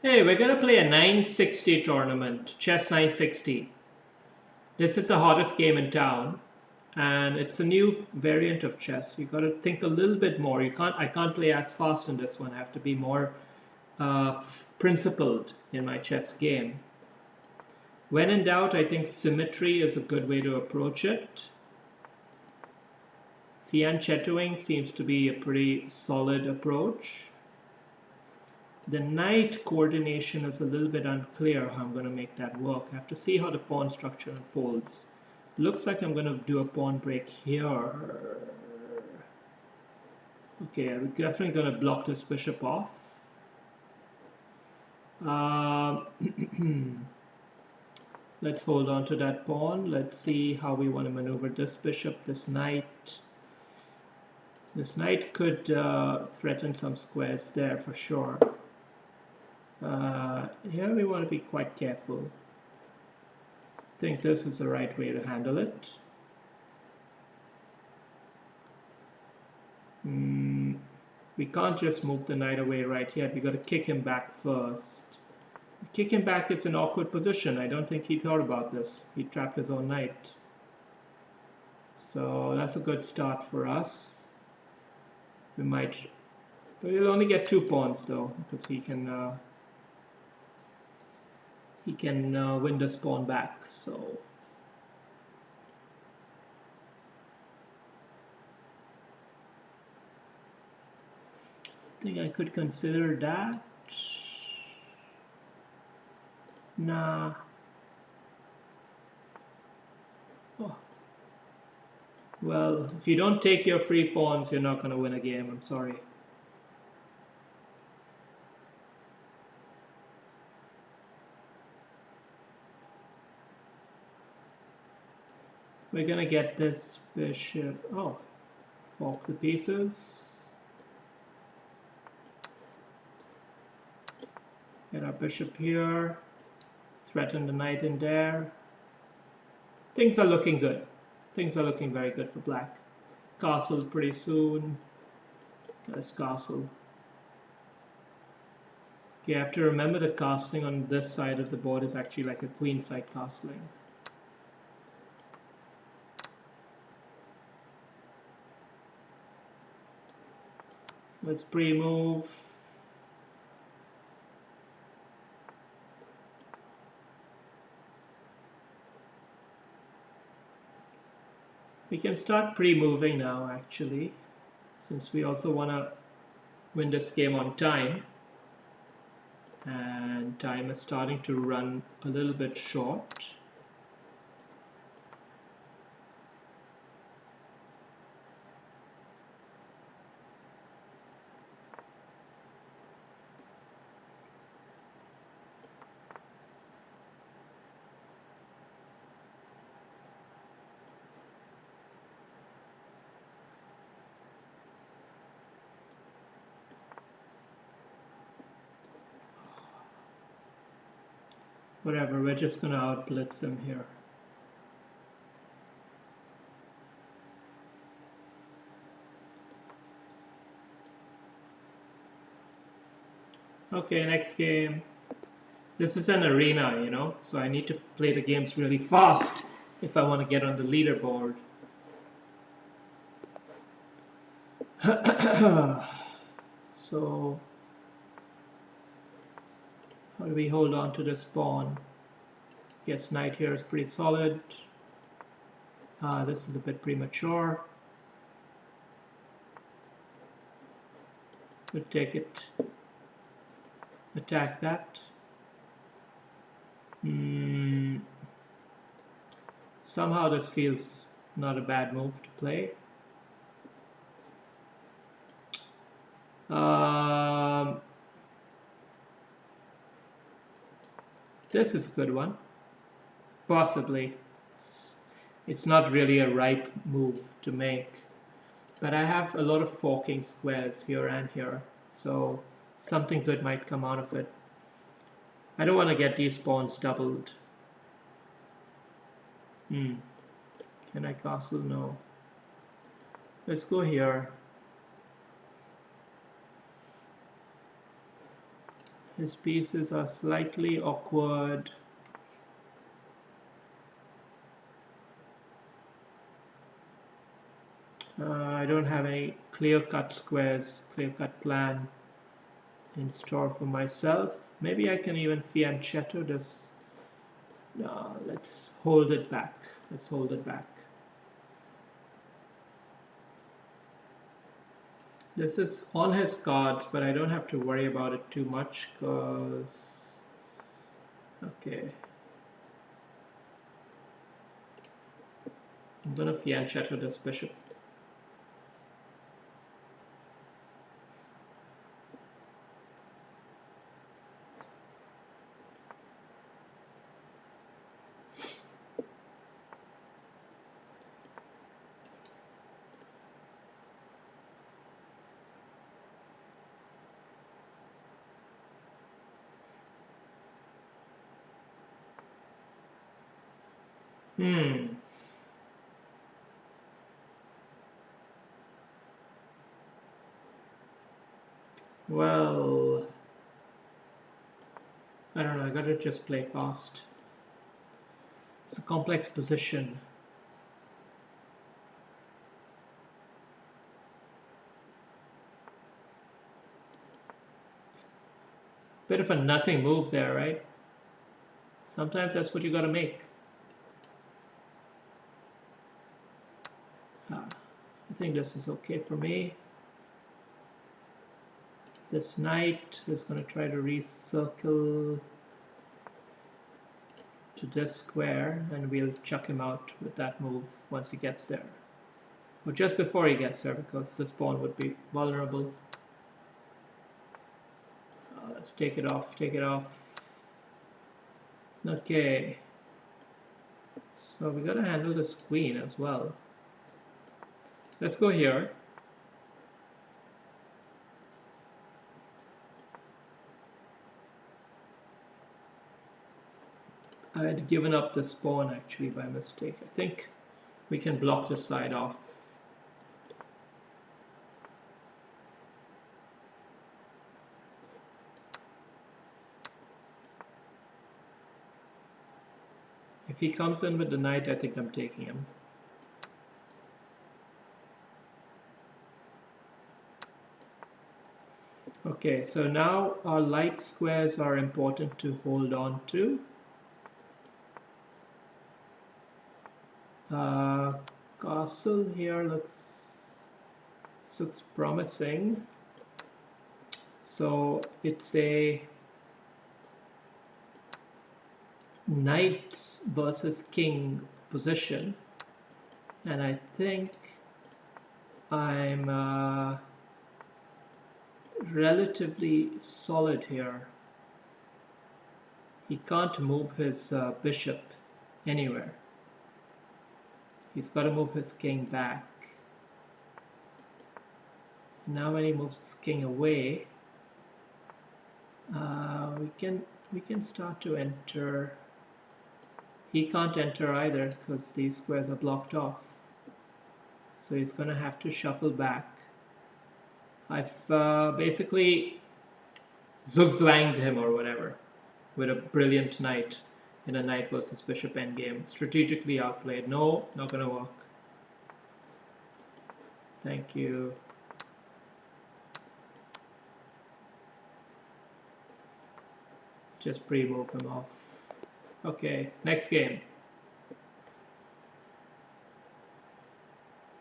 Hey, we're gonna play a 960 tournament, chess 960. This is the hottest game in town, and it's a new variant of chess. You got to think a little bit more. I can't play as fast in this one. I have to be more principled in my chess game. When in doubt, I think symmetry is a good way to approach it. Fianchettoing seems to be a pretty solid approach. The knight coordination is a little bit unclear how I'm going to make that work. I have to see how the pawn structure unfolds. Looks like I'm going to do a pawn break here. Okay, I'm definitely going to block this bishop off. Let's hold on to that pawn. Let's see how we want to maneuver this bishop, this knight. This knight could threaten some squares there for sure. Here we want to be quite careful. I think this is the right way to handle it. We can't just move the knight away right here. We got to kick him back first. Kick him back is an awkward position. I don't think he thought about this. He trapped his own knight. So that's a good start for us. We'll only get 2 pawns though, because he can win this pawn back. So I think I could consider that. Nah. Oh. Well, if you don't take your free pawns, you're not going to win a game. I'm sorry. We're going to get this bishop. Oh, fork the pieces. Get our bishop here. Threaten the knight in there. Things are looking good. Things are looking very good for black. Castle pretty soon. There's castle. You have to remember the castling on this side of the board is actually like a queen side castling. Let's pre-move. We can start pre-moving now actually, since we also want to win this game on time. And time is starting to run a little bit short. Whatever, we're just going to outblitz him here. Okay, next game. This is an arena, you know, so I need to play the games really fast if I want to get on the leaderboard. So, how do we hold on to this pawn? Yes, knight here is pretty solid. This is a bit premature. We'll take it. Attack that. Somehow this feels not a bad move to play. This is a good one. Possibly. It's not really a ripe move to make. But I have a lot of forking squares here and here. So something good might come out of it. I don't want to get these pawns doubled. Can I castle? No. Let's go here. His pieces are slightly awkward. I don't have any clear-cut squares, clear-cut plan in store for myself. Maybe I can even fianchetto this. No, let's hold it back. Let's hold it back. This is on his cards, but I don't have to worry about it too much because... Okay. I'm gonna fianchetto this bishop. Well, I don't know, I gotta just play fast. It's a complex position. Bit of a nothing move there, right? Sometimes that's what you gotta make. I think this is okay for me. This knight is going to try to recircle to this square, and we'll chuck him out with that move once he gets there. Or just before he gets there, because this pawn would be vulnerable. Let's take it off, take it off. Okay. So we got to handle this queen as well. Let's go here. I had given up this pawn actually by mistake. I think we can block this side off. If he comes in with the knight, I think I'm taking him. Okay, so now our light squares are important to hold on to. Castle here looks promising. So it's a knight versus king position, and I think I'm relatively solid here. He can't move his bishop anywhere. He's got to move his king back. Now when he moves his king away, we can start to enter. He can't enter either because these squares are blocked off. So he's going to have to shuffle back. I've basically zugzwanged him or whatever with a brilliant knight in a knight versus bishop endgame. Strategically outplayed. No, not going to work. Thank you. Just pre-move him off. Okay, next game.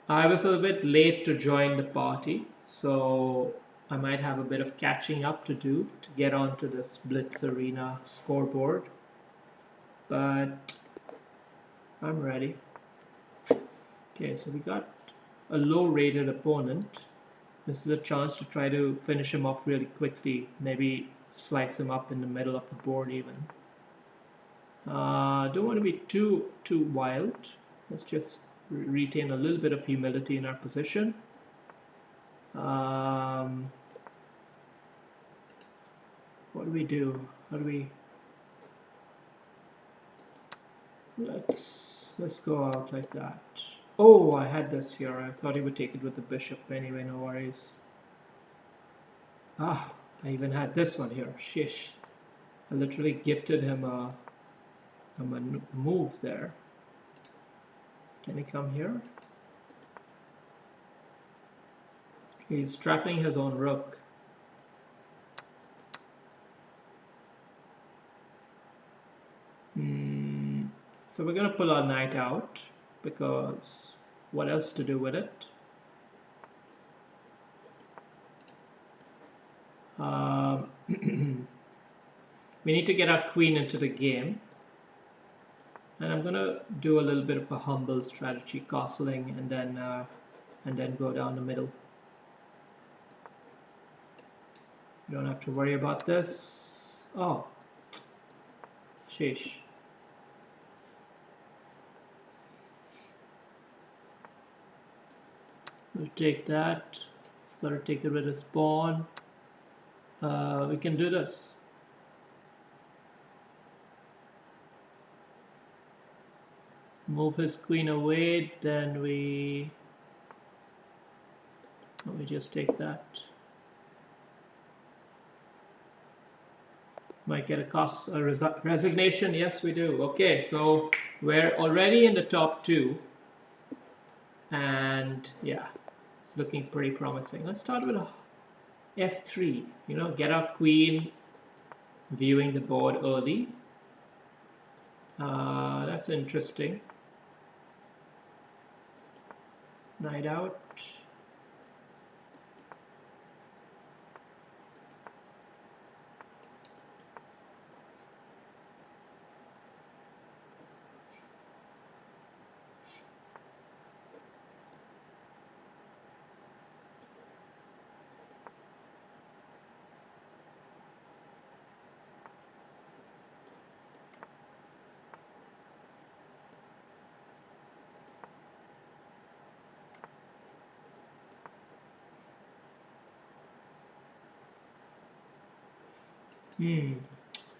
I was a bit late to join the party, so I might have a bit of catching up to do to get onto this Blitz Arena scoreboard. But I'm ready. Okay, so we got a low-rated opponent. This is a chance to try to finish him off really quickly. Maybe slice him up in the middle of the board even. Don't want to be too wild. Let's just retain a little bit of humility in our position. What do we do? How do we... Let's go out like that. Oh, I had this here. I thought he would take it with the bishop. Anyway, no worries. I even had this one here. Shish. I literally gifted him a move there. Can he come here? He's trapping his own rook. So we're going to pull our knight out because what else to do with it? We need to get our queen into the game. And I'm going to do a little bit of a humble strategy, castling, and then go down the middle. You don't have to worry about this. Oh, sheesh. We'll take that. Got to take it with his pawn. We can do this. Move his queen away, then we just take that. Might get a resignation. Yes, we do. Okay, so we're already in the top two, and yeah, it's looking pretty promising. Let's start with a f3. You know, get our queen viewing the board early. That's interesting. Knight out.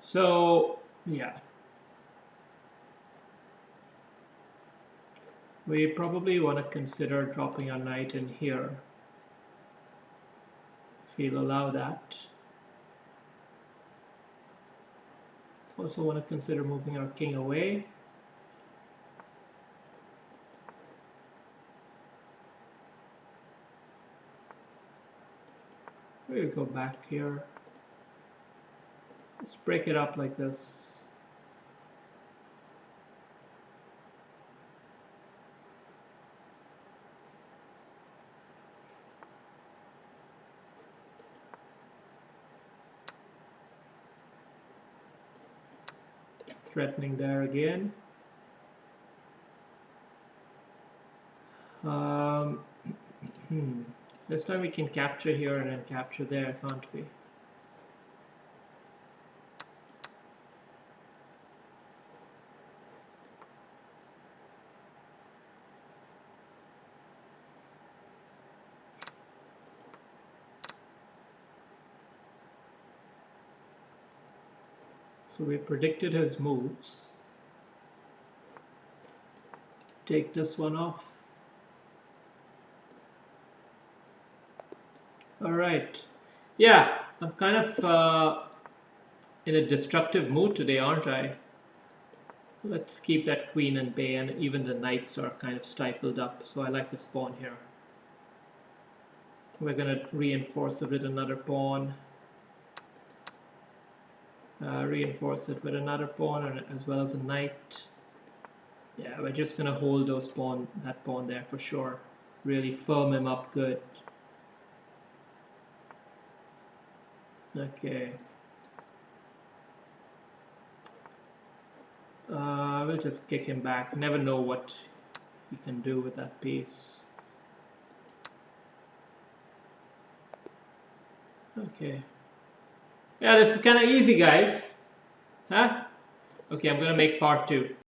So yeah, we probably want to consider dropping our knight in here if we'll allow that. Also want to consider moving our king away. We'll go back here. Let's break it up like this. Threatening there again. This time we can capture here and then capture there, can't we? So we predicted his moves. Take this one off. All right. Yeah, I'm kind of in a destructive mood today, aren't I? Let's keep that queen in bay, and even the knights are kind of stifled up, so I like this pawn here. We're going to reinforce it with another pawn. Reinforce it with another pawn as well as a knight. Yeah, we're just going to hold that pawn there for sure. Really firm him up good. Okay. We'll just kick him back. Never know what he can do with that piece. Okay. Yeah, this is kind of easy, guys. Huh? Okay, I'm gonna make part 2.